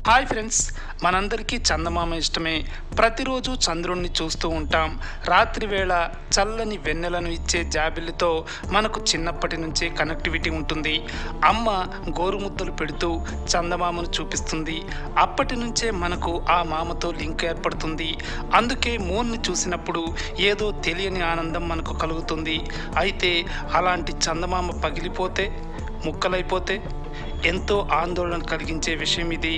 Hi friends, మనందరికీ చందమామ ఇష్టమే. ప్రతిరోజు చంద్రుణ్ణి చూస్తూ ఉంటాం. రాత్రి వేళ చల్లని వెన్నెలను ఇచ్చే జాబిల్లితో మనకు చిన్నప్పటి నుంచే కనెక్టివిటీ ఉంటుంది. అమ్మ గోరుముద్దలు పెడుతూ చందమామను చూపిస్తుంది. అప్పటి నుంచే మనకు ఆ మామతో లింక్ ఏర్పడుతుంది. అందుకే మూన్ని చూసినప్పుడు ఏదో తెలియని ఆనందం మనకు కలుగుతుంది. అయితే అలాంటి చందమామ పగిలిపోతే, ముక్కలైపోతే ఎంతో ఆందోళన కలిగించే విషయం ఇది.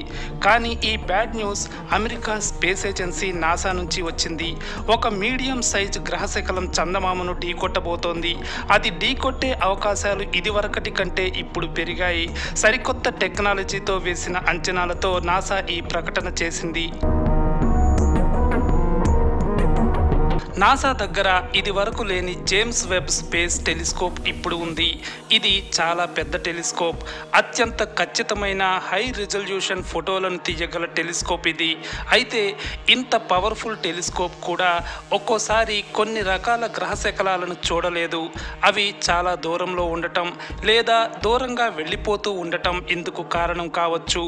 కానీ ఈ bad news America space agency NASA నుంచి వచ్చింది. ఒక మీడియం సైజు గ్రహశకలం చందమామను ఢీకొట్టబోతోంది. అది ఢీకొట్టే అవకాశాలు ఇదివరకటి కంటే ఇప్పుడు పెరిగాయి. సరికొత్త టెక్నాలజీతో వేసిన అంచనాలతో నాసా ఈ ప్రకటన చేసింది. నాసా దగ్గర ఇది వరకు లేని జేమ్స్ వెబ్ స్పేస్ టెలిస్కోప్ ఇప్పుడు ఉంది. ఇది చాలా పెద్ద టెలిస్కోప్. అత్యంత ఖచ్చితమైన హై రిజల్యూషన్ ఫోటోలను తీయగల టెలిస్కోప్ ఇది. అయితే ఇంత పవర్ఫుల్ టెలిస్కోప్ కూడా ఒక్కోసారి కొన్ని రకాల గ్రహశకలాలను చూడలేదు. అవి చాలా దూరంలో ఉండటం లేదా దూరంగా వెళ్ళిపోతూ ఉండటం ఇందుకు కారణం కావచ్చు.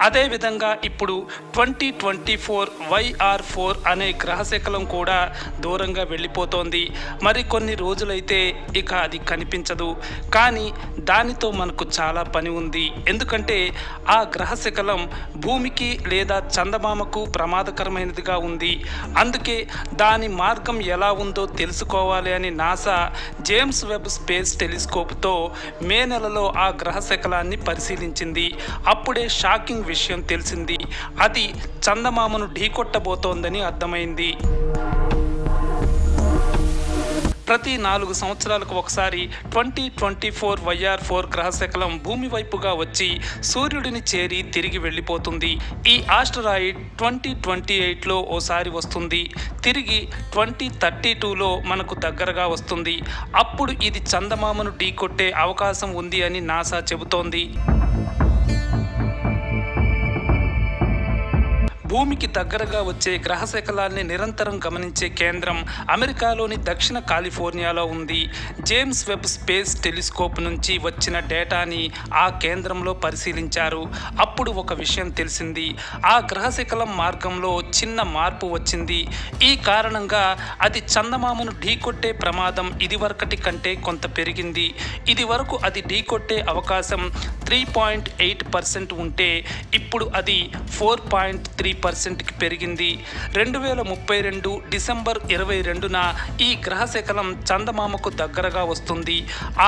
అదేవిధంగా ఇప్పుడు 2024 YR4 అనే గ్రహశకలం కూడా దూరంగా వెళ్ళిపోతోంది. మరి కొన్ని రోజులైతే ఇక అది కనిపించదు. కానీ దానితో మనకు చాలా పని ఉంది. ఎందుకంటే ఆ గ్రహశకలం భూమికి లేదా చందమామకు ప్రమాదకరమైనదిగా ఉంది. అందుకే దాని మార్గం ఎలా ఉందో తెలుసుకోవాలి అని నాసా జేమ్స్ వెబ్ స్పేస్ టెలిస్కోప్తో మే నెలలో ఆ గ్రహశకలాన్ని పరిశీలించింది. అప్పుడే షాకింగ్ విషయం తెలిసింది. అది చందమామను ఢీకొట్టబోతోందని అర్థమైంది. ప్రతి 4 సంవత్సరాలకు ఒకసారి 2024 YR4 గ్రహశకలం భూమి వైపుగా వచ్చి సూర్యుడిని చేరి తిరిగి వెళ్ళిపోతుంది. ఈ ఆస్టరాయిడ్ 2028లో ఓసారి వస్తుంది. తిరిగి 2032లో మనకు దగ్గరగా వస్తుంది. అప్పుడు ఇది చందమామను ఢీకొట్టే అవకాశం ఉంది అని నాసా చెబుతోంది. భూమికి దగ్గరగా వచ్చే గ్రహశకలాన్ని నిరంతరం గమనించే కేంద్రం అమెరికాలోని దక్షిణ కాలిఫోర్నియాలో ఉంది. జేమ్స్ వెబ్ స్పేస్ టెలిస్కోప్ నుంచి వచ్చిన డేటాని ఆ కేంద్రంలో పరిశీలించారు. అప్పుడు ఒక విషయం తెలిసింది. ఆ గ్రహశకలం మార్గంలో చిన్న మార్పు వచ్చింది. ఈ కారణంగా అది చందమామను ఢీకొట్టే ప్రమాదం ఇదివరకటి కంటే కొంత పెరిగింది. ఇది వరకు అది ఢీకొట్టే అవకాశం 3.8% ఉంటే ఇప్పుడు అది 4.3%కి పెరిగింది. 2032 డిసెంబర్ 22న ఈ గ్రహశకలం చందమామకు దగ్గరగా వస్తుంది.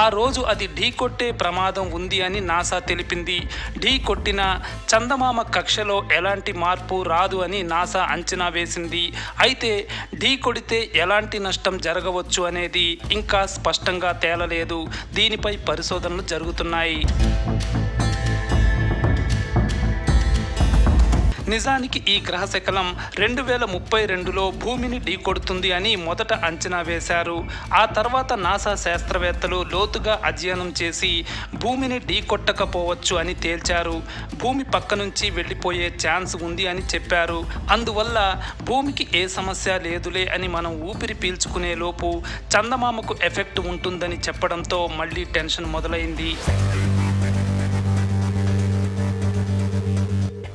ఆ రోజు అది ఢీకొట్టే ప్రమాదం ఉంది అని నాసా తెలిపింది. ఢీకొట్టిన చందమామ కక్షలో ఎలాంటి మార్పు రాదు అని నాసా అంచనా వేసింది. అయితే ఢీకొడితే ఎలాంటి నష్టం జరగవచ్చు అనేది ఇంకా స్పష్టంగా తేలలేదు. దీనిపై పరిశోధనలు జరుగుతున్నాయి. నిజానికి ఈ గ్రహశకలం 2032లో భూమిని ఢీకొడుతుంది అని మొదట అంచనా వేశారు. ఆ తర్వాత నాసా శాస్త్రవేత్తలు లోతుగా అధ్యయనం చేసి భూమిని ఢీకొట్టకపోవచ్చు అని తేల్చారు. భూమి పక్క నుంచి వెళ్ళిపోయే ఛాన్స్ ఉంది అని చెప్పారు. అందువల్ల భూమికి ఏ సమస్య లేదులే అని మనం ఊపిరి పీల్చుకునే లోపు చందమామకు ఎఫెక్ట్ ఉంటుందని చెప్పడంతో మళ్ళీ టెన్షన్ మొదలైంది.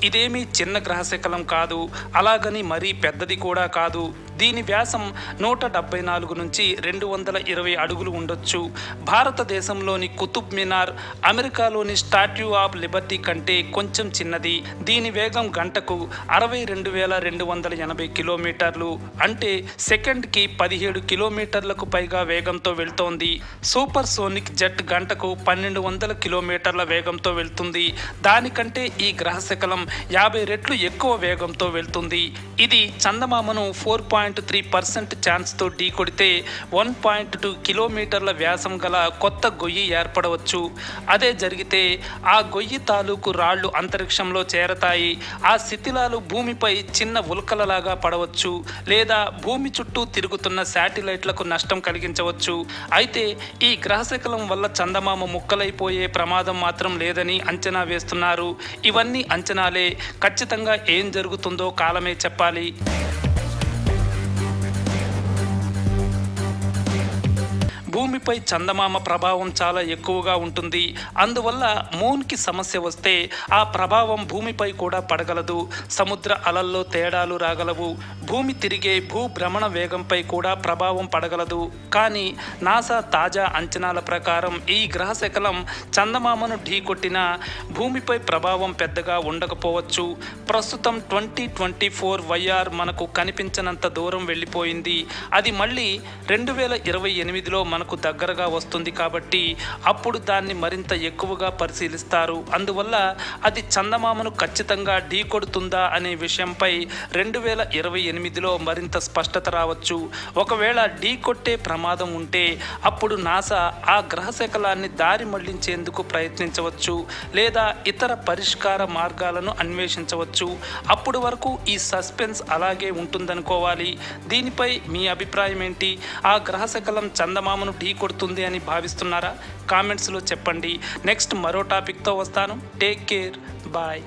ఇదేమీ చిన్న గ్రహశకలం కాదు, అలాగని మరీ పెద్దది కూడా కాదు. దీని వ్యాసం 174 నుంచి 220 అడుగులు ఉండొచ్చు. భారతదేశంలోని కుతుబ్ మినార్, అమెరికాలోని స్టాట్యూ ఆఫ్ లిబర్టీ కంటే కొంచెం చిన్నది. దీని వేగం గంటకు 62,280 కిలోమీటర్లు, అంటే సెకండ్కి 17 కిలోమీటర్లకు పైగా వేగంతో వెళ్తోంది. సూపర్ సోనిక్ జెట్ గంటకు 1200 కిలోమీటర్ల వేగంతో వెళ్తుంది. దానికంటే ఈ గ్రహశకలం 50 రెట్లు ఎక్కువ వేగంతో వెళ్తుంది. ఇది చందమామను 4.3% ఛాన్స్తో ఢీకొడితే 1.2 కిలోమీటర్ల వ్యాసం గల కొత్త గొయ్యి ఏర్పడవచ్చు. అదే జరిగితే ఆ గొయ్యి తాలూకు రాళ్లు అంతరిక్షంలో చేరతాయి. ఆ శిథిలాలు భూమిపై చిన్న ఉల్కలలాగా పడవచ్చు లేదా భూమి చుట్టూ తిరుగుతున్న శాటిలైట్లకు నష్టం కలిగించవచ్చు. అయితే ఈ గ్రహశకలం వల్ల చందమామ ముక్కలైపోయే ప్రమాదం మాత్రం లేదని అంచనా వేస్తున్నారు. ఇవన్నీ అంచనాలే. ఖచ్చితంగా ఏం జరుగుతుందో కాలమే చెప్పాలి. భూమిపై చందమామ ప్రభావం చాలా ఎక్కువగా ఉంటుంది. అందువల్ల మూన్కి సమస్య వస్తే ఆ ప్రభావం భూమిపై కూడా పడగలదు. సముద్ర అలల్లో తేడాలు రాగలవు. భూమి తిరిగే భూభ్రమణ వేగంపై కూడా ప్రభావం పడగలదు. కానీ నాసా తాజా అంచనాల ప్రకారం ఈ గ్రహశకలం చందమామను ఢీకొట్టినా భూమిపై ప్రభావం పెద్దగా ఉండకపోవచ్చు. ప్రస్తుతం 2024 వైఆర్ మనకు కనిపించనంత దూరం వెళ్ళిపోయింది. అది మళ్ళీ 2028లో మనకు దగ్గరగా వస్తుంది. కాబట్టి అప్పుడు దాన్ని మరింత ఎక్కువగా పరిశీలిస్తారు. అందువల్ల అది చందమామను ఖచ్చితంగా ఢీకొడుతుందా అనే విషయంపై 2028లో మరింత స్పష్టత రావచ్చు. ఒకవేళ ఢీకొట్టే ప్రమాదం ఉంటే అప్పుడు నాసా ఆ గ్రహశకలాన్ని దారి మళ్లించేందుకు ప్రయత్నించవచ్చు లేదా ఇతర పరిష్కార మార్గాలను అన్వేషించవచ్చు. అప్పుడు వరకు ఈ సస్పెన్స్ అలాగే ఉంటుందనుకోవాలి. దీనిపై మీ అభిప్రాయం ఏంటి? ఆ గ్రహశకలం చందమామను ఢీకొడుతుంది అని భావిస్తున్నారా? కామెంట్స్లో చెప్పండి. నెక్స్ట్ మరో టాపిక్తో వస్తాను. Take care. బాయ్.